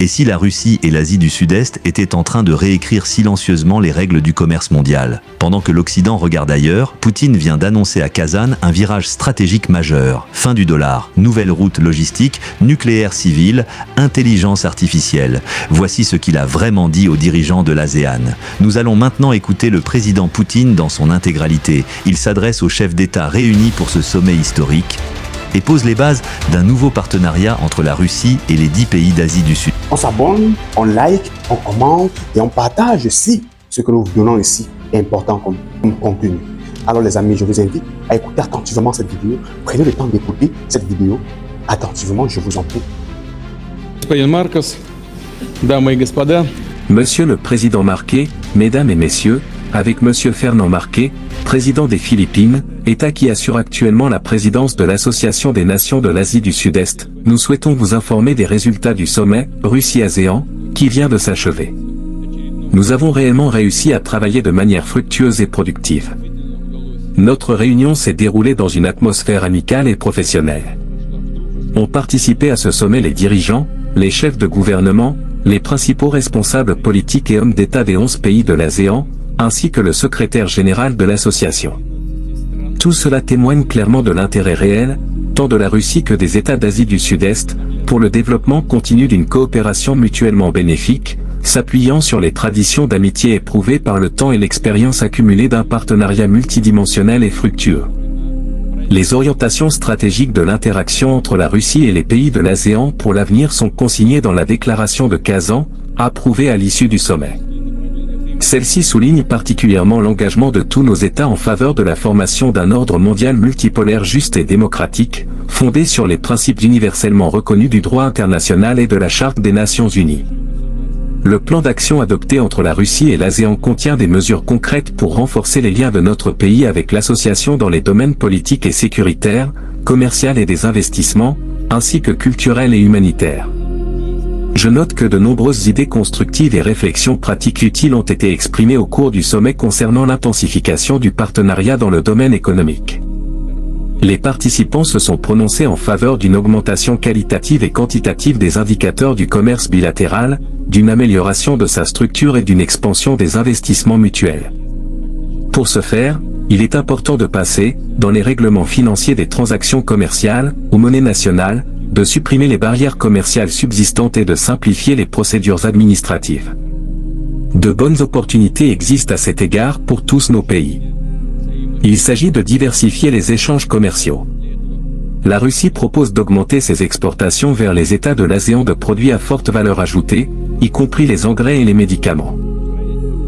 Et si la Russie et l'Asie du Sud-Est étaient en train de réécrire silencieusement les règles du commerce mondial? Pendant que l'Occident regarde ailleurs, Poutine vient d'annoncer à Kazan un virage stratégique majeur. Fin du dollar, nouvelle route logistique, nucléaire civil, intelligence artificielle. Voici ce qu'il a vraiment dit aux dirigeants de l'ASEAN. Nous allons maintenant écouter le président Poutine dans son intégralité. Il s'adresse aux chefs d'État réunis pour ce sommet historique et pose les bases d'un nouveau partenariat entre la Russie et les 10 pays d'Asie du Sud. On s'abonne, on like, on commente et on partage si ce que nous vous donnons ici est important comme contenu. Alors les amis, je vous invite à écouter attentivement cette vidéo. Prenez le temps d'écouter cette vidéo attentivement, je vous en prie. Monsieur le Président Marquet, Mesdames et Messieurs, avec Monsieur Fernand Marquet, président des Philippines, État qui assure actuellement la présidence de l'Association des Nations de l'Asie du Sud-Est, nous souhaitons vous informer des résultats du sommet Russie-ASEAN, qui vient de s'achever. Nous avons réellement réussi à travailler de manière fructueuse et productive. Notre réunion s'est déroulée dans une atmosphère amicale et professionnelle. Ont participé à ce sommet les dirigeants, les chefs de gouvernement, les principaux responsables politiques et hommes d'État des 11 pays de l'ASEAN, ainsi que le secrétaire général de l'association. Tout cela témoigne clairement de l'intérêt réel, tant de la Russie que des États d'Asie du Sud-Est, pour le développement continu d'une coopération mutuellement bénéfique, s'appuyant sur les traditions d'amitié éprouvées par le temps et l'expérience accumulée d'un partenariat multidimensionnel et fructueux. Les orientations stratégiques de l'interaction entre la Russie et les pays de l'ASEAN pour l'avenir sont consignées dans la déclaration de Kazan, approuvée à l'issue du sommet. Celle-ci souligne particulièrement l'engagement de tous nos États en faveur de la formation d'un ordre mondial multipolaire juste et démocratique, fondé sur les principes universellement reconnus du droit international et de la Charte des Nations Unies. Le plan d'action adopté entre la Russie et l'ASEAN contient des mesures concrètes pour renforcer les liens de notre pays avec l'association dans les domaines politiques et sécuritaires, commercial et des investissements, ainsi que culturels et humanitaires. Je note que de nombreuses idées constructives et réflexions pratiques utiles ont été exprimées au cours du sommet concernant l'intensification du partenariat dans le domaine économique. Les participants se sont prononcés en faveur d'une augmentation qualitative et quantitative des indicateurs du commerce bilatéral, d'une amélioration de sa structure et d'une expansion des investissements mutuels. Pour ce faire, il est important de passer, dans les règlements financiers des transactions commerciales, aux monnaies nationales, de supprimer les barrières commerciales subsistantes et de simplifier les procédures administratives. De bonnes opportunités existent à cet égard pour tous nos pays. Il s'agit de diversifier les échanges commerciaux. La Russie propose d'augmenter ses exportations vers les États de l'ASEAN de produits à forte valeur ajoutée, y compris les engrais et les médicaments.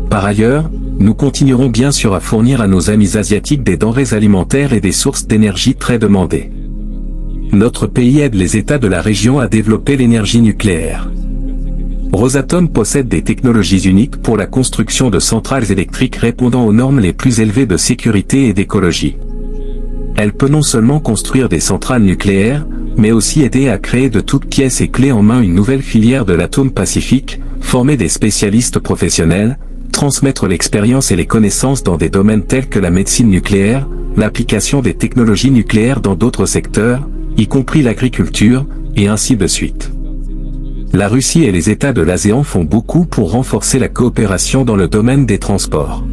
Par ailleurs, nous continuerons bien sûr à fournir à nos amis asiatiques des denrées alimentaires et des sources d'énergie très demandées. Notre pays aide les États de la région à développer l'énergie nucléaire. Rosatom possède des technologies uniques pour la construction de centrales électriques répondant aux normes les plus élevées de sécurité et d'écologie. Elle peut non seulement construire des centrales nucléaires, mais aussi aider à créer de toutes pièces et clés en main une nouvelle filière de l'atome pacifique, former des spécialistes professionnels, transmettre l'expérience et les connaissances dans des domaines tels que la médecine nucléaire, l'application des technologies nucléaires dans d'autres secteurs, y compris l'agriculture, et ainsi de suite. La Russie et les États de l'ASEAN font beaucoup pour renforcer la coopération dans le domaine des transports.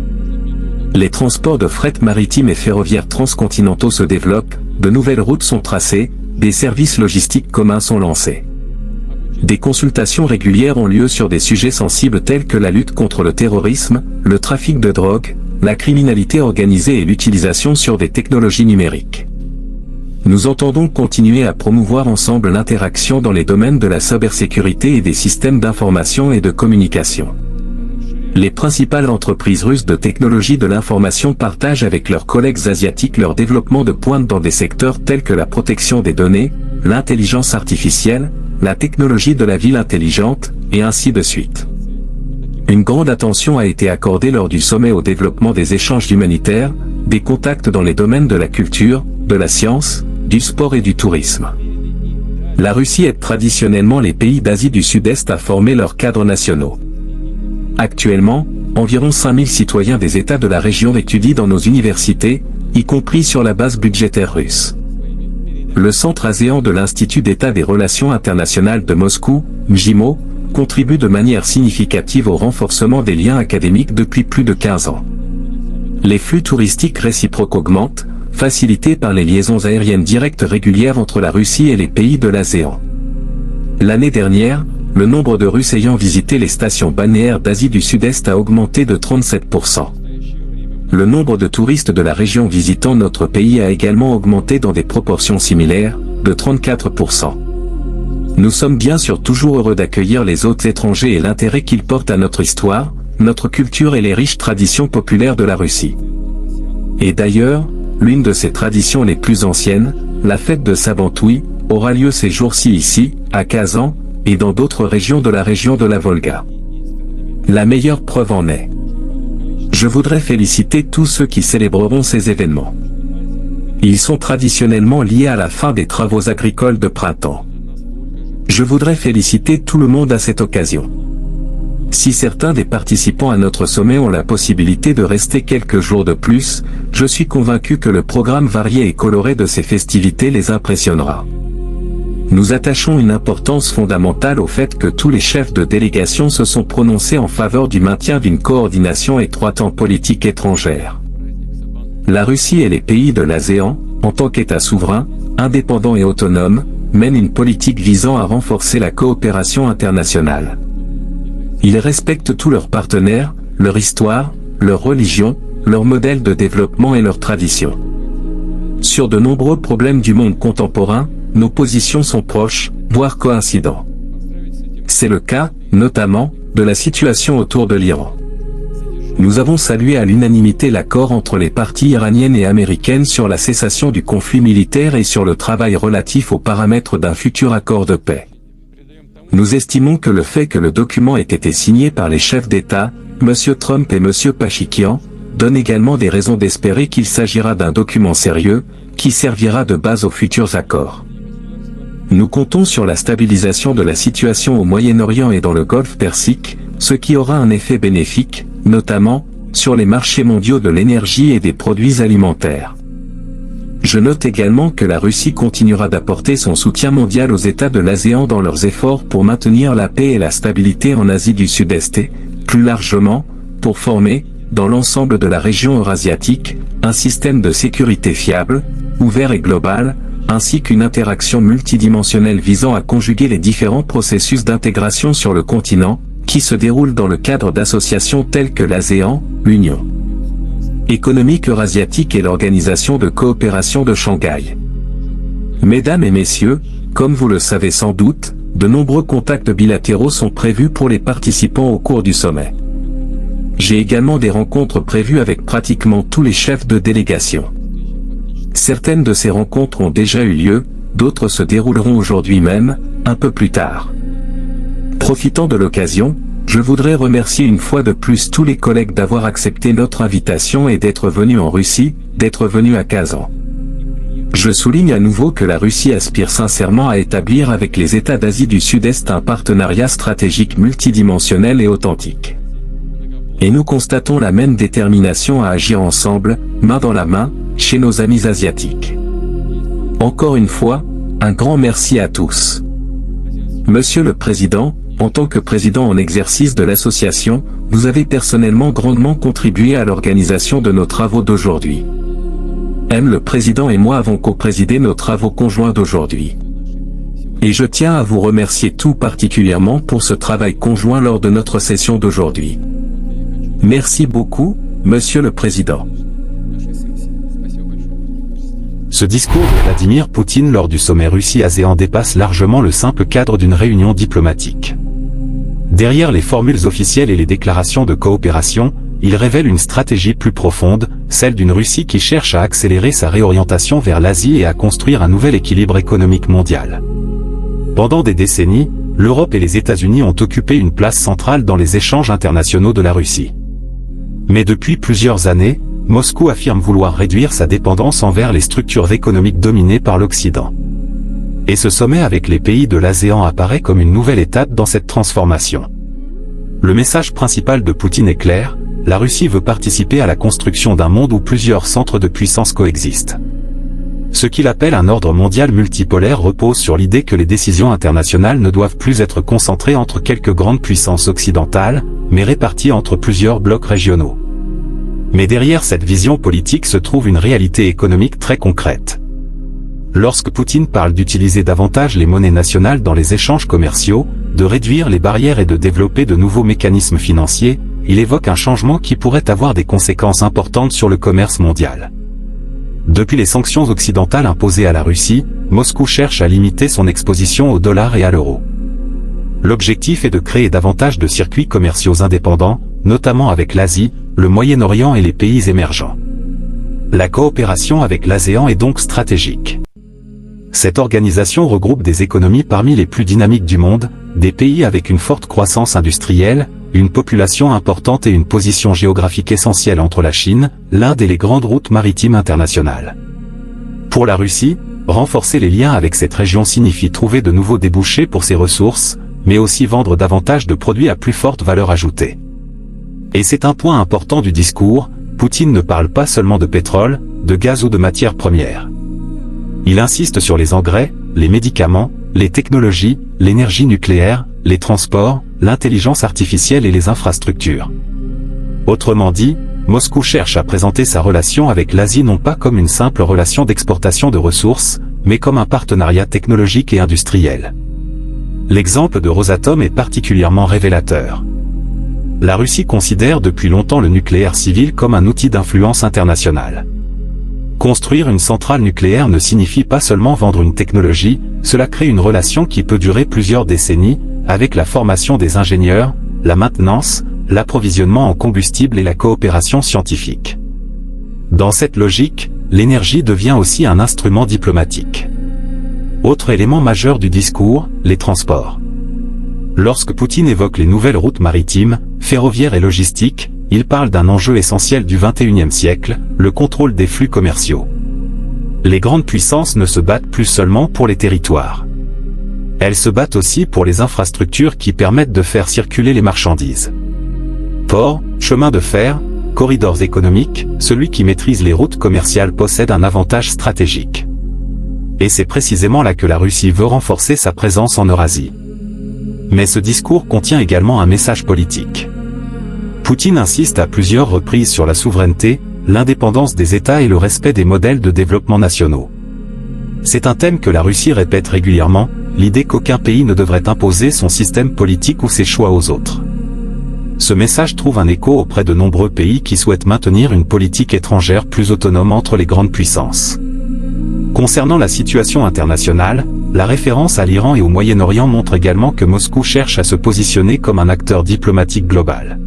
Les transports de fret maritime et ferroviaire transcontinentaux se développent, de nouvelles routes sont tracées, des services logistiques communs sont lancés. Des consultations régulières ont lieu sur des sujets sensibles tels que la lutte contre le terrorisme, le trafic de drogue, la criminalité organisée et l'utilisation sur des technologies numériques. Nous entendons continuer à promouvoir ensemble l'interaction dans les domaines de la cybersécurité et des systèmes d'information et de communication. Les principales entreprises russes de technologie de l'information partagent avec leurs collègues asiatiques leur développement de pointe dans des secteurs tels que la protection des données, l'intelligence artificielle, la technologie de la ville intelligente, et ainsi de suite. Une grande attention a été accordée lors du sommet au développement des échanges humanitaires, des contacts dans les domaines de la culture, de la science, du sport et du tourisme. La Russie aide traditionnellement les pays d'Asie du Sud-Est à former leurs cadres nationaux. Actuellement, environ 5000 citoyens des États de la région étudient dans nos universités, y compris sur la base budgétaire russe. Le Centre ASEAN de l'Institut d'État des Relations Internationales de Moscou, MJIMO, contribue de manière significative au renforcement des liens académiques depuis plus de 15 ans. Les flux touristiques réciproques augmentent, facilités par les liaisons aériennes directes régulières entre la Russie et les pays de l'ASEAN. L'année dernière, le nombre de Russes ayant visité les stations balnéaires d'Asie du Sud-Est a augmenté de 37%. Le nombre de touristes de la région visitant notre pays a également augmenté dans des proportions similaires, de 34%. Nous sommes bien sûr toujours heureux d'accueillir les hôtes étrangers et l'intérêt qu'ils portent à notre histoire, notre culture et les riches traditions populaires de la Russie. Et d'ailleurs, l'une de ces traditions les plus anciennes, la fête de Sabantuy, aura lieu ces jours-ci ici, à Kazan, et dans d'autres régions de la région de la Volga. La meilleure preuve en est. Je voudrais féliciter tous ceux qui célébreront ces événements. Ils sont traditionnellement liés à la fin des travaux agricoles de printemps. Je voudrais féliciter tout le monde à cette occasion. Si certains des participants à notre sommet ont la possibilité de rester quelques jours de plus, je suis convaincu que le programme varié et coloré de ces festivités les impressionnera. Nous attachons une importance fondamentale au fait que tous les chefs de délégation se sont prononcés en faveur du maintien d'une coordination étroite en politique étrangère. La Russie et les pays de l'ASEAN, en tant qu'État souverain, indépendant et autonome, mènent une politique visant à renforcer la coopération internationale. Ils respectent tous leurs partenaires, leur histoire, leur religion, leur modèle de développement et leurs traditions. Sur de nombreux problèmes du monde contemporain, nos positions sont proches, voire coïncidentes. C'est le cas, notamment, de la situation autour de l'Iran. Nous avons salué à l'unanimité l'accord entre les parties iraniennes et américaines sur la cessation du conflit militaire et sur le travail relatif aux paramètres d'un futur accord de paix. Nous estimons que le fait que le document ait été signé par les chefs d'État, M. Trump et M. Pachikian, donne également des raisons d'espérer qu'il s'agira d'un document sérieux, qui servira de base aux futurs accords. Nous comptons sur la stabilisation de la situation au Moyen-Orient et dans le Golfe Persique, ce qui aura un effet bénéfique, notamment, sur les marchés mondiaux de l'énergie et des produits alimentaires. Je note également que la Russie continuera d'apporter son soutien mondial aux États de l'ASEAN dans leurs efforts pour maintenir la paix et la stabilité en Asie du Sud-Est et, plus largement, pour former, dans l'ensemble de la région eurasiatique, un système de sécurité fiable, ouvert et global, ainsi qu'une interaction multidimensionnelle visant à conjuguer les différents processus d'intégration sur le continent, qui se déroulent dans le cadre d'associations telles que l'ASEAN, l'Union économique eurasiatique et l'Organisation de coopération de Shanghai. Mesdames et messieurs, comme vous le savez sans doute, de nombreux contacts bilatéraux sont prévus pour les participants au cours du sommet. J'ai également des rencontres prévues avec pratiquement tous les chefs de délégation. Certaines de ces rencontres ont déjà eu lieu, d'autres se dérouleront aujourd'hui même, un peu plus tard. Profitant de l'occasion, je voudrais remercier une fois de plus tous les collègues d'avoir accepté notre invitation et d'être venus en Russie, d'être venus à Kazan. Je souligne à nouveau que la Russie aspire sincèrement à établir avec les États d'Asie du Sud-Est un partenariat stratégique multidimensionnel et authentique. Et nous constatons la même détermination à agir ensemble, main dans la main, chez nos amis asiatiques. Encore une fois, un grand merci à tous. Monsieur le Président, en tant que président en exercice de l'association, vous avez personnellement grandement contribué à l'organisation de nos travaux d'aujourd'hui. Le Président et moi avons co-présidé nos travaux conjoints d'aujourd'hui. Et je tiens à vous remercier tout particulièrement pour ce travail conjoint lors de notre session d'aujourd'hui. Merci beaucoup, Monsieur le Président. Ce discours de Vladimir Poutine lors du sommet Russie-ASEAN dépasse largement le simple cadre d'une réunion diplomatique. Derrière les formules officielles et les déclarations de coopération, il révèle une stratégie plus profonde, celle d'une Russie qui cherche à accélérer sa réorientation vers l'Asie et à construire un nouvel équilibre économique mondial. Pendant des décennies, l'Europe et les États-Unis ont occupé une place centrale dans les échanges internationaux de la Russie. Mais depuis plusieurs années, Moscou affirme vouloir réduire sa dépendance envers les structures économiques dominées par l'Occident. Et ce sommet avec les pays de l'ASEAN apparaît comme une nouvelle étape dans cette transformation. Le message principal de Poutine est clair, la Russie veut participer à la construction d'un monde où plusieurs centres de puissance coexistent. Ce qu'il appelle un ordre mondial multipolaire repose sur l'idée que les décisions internationales ne doivent plus être concentrées entre quelques grandes puissances occidentales, mais réparties entre plusieurs blocs régionaux. Mais derrière cette vision politique se trouve une réalité économique très concrète. Lorsque Poutine parle d'utiliser davantage les monnaies nationales dans les échanges commerciaux, de réduire les barrières et de développer de nouveaux mécanismes financiers, il évoque un changement qui pourrait avoir des conséquences importantes sur le commerce mondial. Depuis les sanctions occidentales imposées à la Russie, Moscou cherche à limiter son exposition au dollar et à l'euro. L'objectif est de créer davantage de circuits commerciaux indépendants, notamment avec l'Asie, le Moyen-Orient et les pays émergents. La coopération avec l'ASEAN est donc stratégique. Cette organisation regroupe des économies parmi les plus dynamiques du monde, des pays avec une forte croissance industrielle, une population importante et une position géographique essentielle entre la Chine, l'Inde et les grandes routes maritimes internationales. Pour la Russie, renforcer les liens avec cette région signifie trouver de nouveaux débouchés pour ses ressources, mais aussi vendre davantage de produits à plus forte valeur ajoutée. Et c'est un point important du discours, Poutine ne parle pas seulement de pétrole, de gaz ou de matières premières. Il insiste sur les engrais, les médicaments, les technologies, l'énergie nucléaire, les transports, l'intelligence artificielle et les infrastructures. Autrement dit, Moscou cherche à présenter sa relation avec l'Asie non pas comme une simple relation d'exportation de ressources, mais comme un partenariat technologique et industriel. L'exemple de Rosatom est particulièrement révélateur. La Russie considère depuis longtemps le nucléaire civil comme un outil d'influence internationale. Construire une centrale nucléaire ne signifie pas seulement vendre une technologie, cela crée une relation qui peut durer plusieurs décennies, avec la formation des ingénieurs, la maintenance, l'approvisionnement en combustible et la coopération scientifique. Dans cette logique, l'énergie devient aussi un instrument diplomatique. Autre élément majeur du discours, les transports. Lorsque Poutine évoque les nouvelles routes maritimes, ferroviaires et logistiques, il parle d'un enjeu essentiel du XXIe siècle, le contrôle des flux commerciaux. Les grandes puissances ne se battent plus seulement pour les territoires. Elles se battent aussi pour les infrastructures qui permettent de faire circuler les marchandises. Ports, chemins de fer, corridors économiques, celui qui maîtrise les routes commerciales possède un avantage stratégique. Et c'est précisément là que la Russie veut renforcer sa présence en Eurasie. Mais ce discours contient également un message politique. Poutine insiste à plusieurs reprises sur la souveraineté, l'indépendance des États et le respect des modèles de développement nationaux. C'est un thème que la Russie répète régulièrement, l'idée qu'aucun pays ne devrait imposer son système politique ou ses choix aux autres. Ce message trouve un écho auprès de nombreux pays qui souhaitent maintenir une politique étrangère plus autonome entre les grandes puissances. Concernant la situation internationale, la référence à l'Iran et au Moyen-Orient montre également que Moscou cherche à se positionner comme un acteur diplomatique global.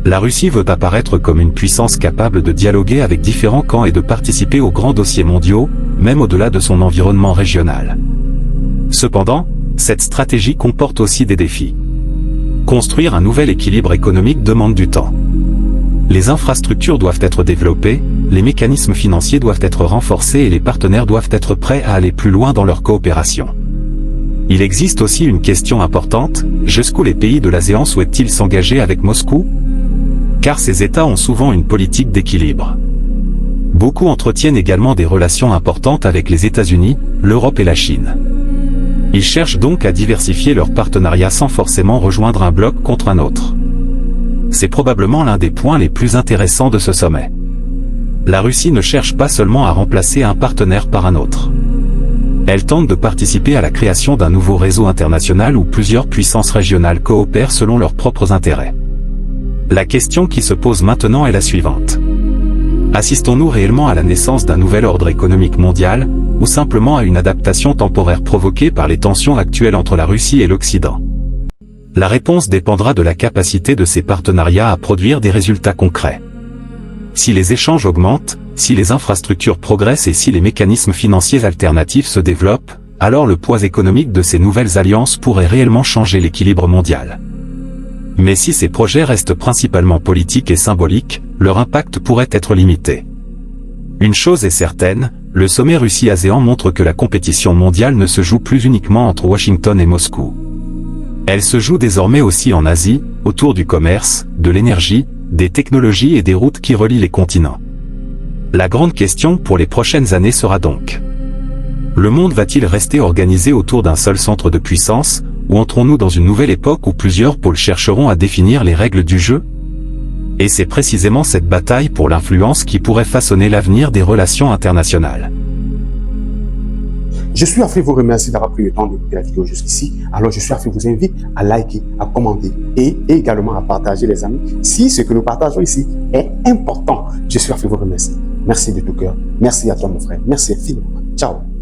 La Russie veut apparaître comme une puissance capable de dialoguer avec différents camps et de participer aux grands dossiers mondiaux, même au-delà de son environnement régional. Cependant, cette stratégie comporte aussi des défis. Construire un nouvel équilibre économique demande du temps. Les infrastructures doivent être développées, les mécanismes financiers doivent être renforcés et les partenaires doivent être prêts à aller plus loin dans leur coopération. Il existe aussi une question importante, jusqu'où les pays de l'ASEAN souhaitent-ils s'engager avec Moscou ? Car ces États ont souvent une politique d'équilibre. Beaucoup entretiennent également des relations importantes avec les États-Unis, l'Europe et la Chine. Ils cherchent donc à diversifier leurs partenariats sans forcément rejoindre un bloc contre un autre. C'est probablement l'un des points les plus intéressants de ce sommet. La Russie ne cherche pas seulement à remplacer un partenaire par un autre. Elle tente de participer à la création d'un nouveau réseau international où plusieurs puissances régionales coopèrent selon leurs propres intérêts. La question qui se pose maintenant est la suivante. Assistons-nous réellement à la naissance d'un nouvel ordre économique mondial, ou simplement à une adaptation temporaire provoquée par les tensions actuelles entre la Russie et l'Occident ? La réponse dépendra de la capacité de ces partenariats à produire des résultats concrets. Si les échanges augmentent, si les infrastructures progressent et si les mécanismes financiers alternatifs se développent, alors le poids économique de ces nouvelles alliances pourrait réellement changer l'équilibre mondial. Mais si ces projets restent principalement politiques et symboliques, leur impact pourrait être limité. Une chose est certaine, le sommet Russie-ASEAN montre que la compétition mondiale ne se joue plus uniquement entre Washington et Moscou. Elle se joue désormais aussi en Asie, autour du commerce, de l'énergie, des technologies et des routes qui relient les continents. La grande question pour les prochaines années sera donc: le monde va-t-il rester organisé autour d'un seul centre de puissance, ou entrons-nous dans une nouvelle époque où plusieurs pôles chercheront à définir les règles du jeu? Et c'est précisément cette bataille pour l'influence qui pourrait façonner l'avenir des relations internationales. Je suis Afrique vous remercie d'avoir pris le temps d'écouter la vidéo jusqu'ici. Alors je suis Afrique vous invite à liker, à commenter et également à partager les amis si ce que nous partageons ici est important. Je suis Afrique vous remercie. Merci de tout cœur. Merci à toi mon frère. Merci infiniment. Ciao.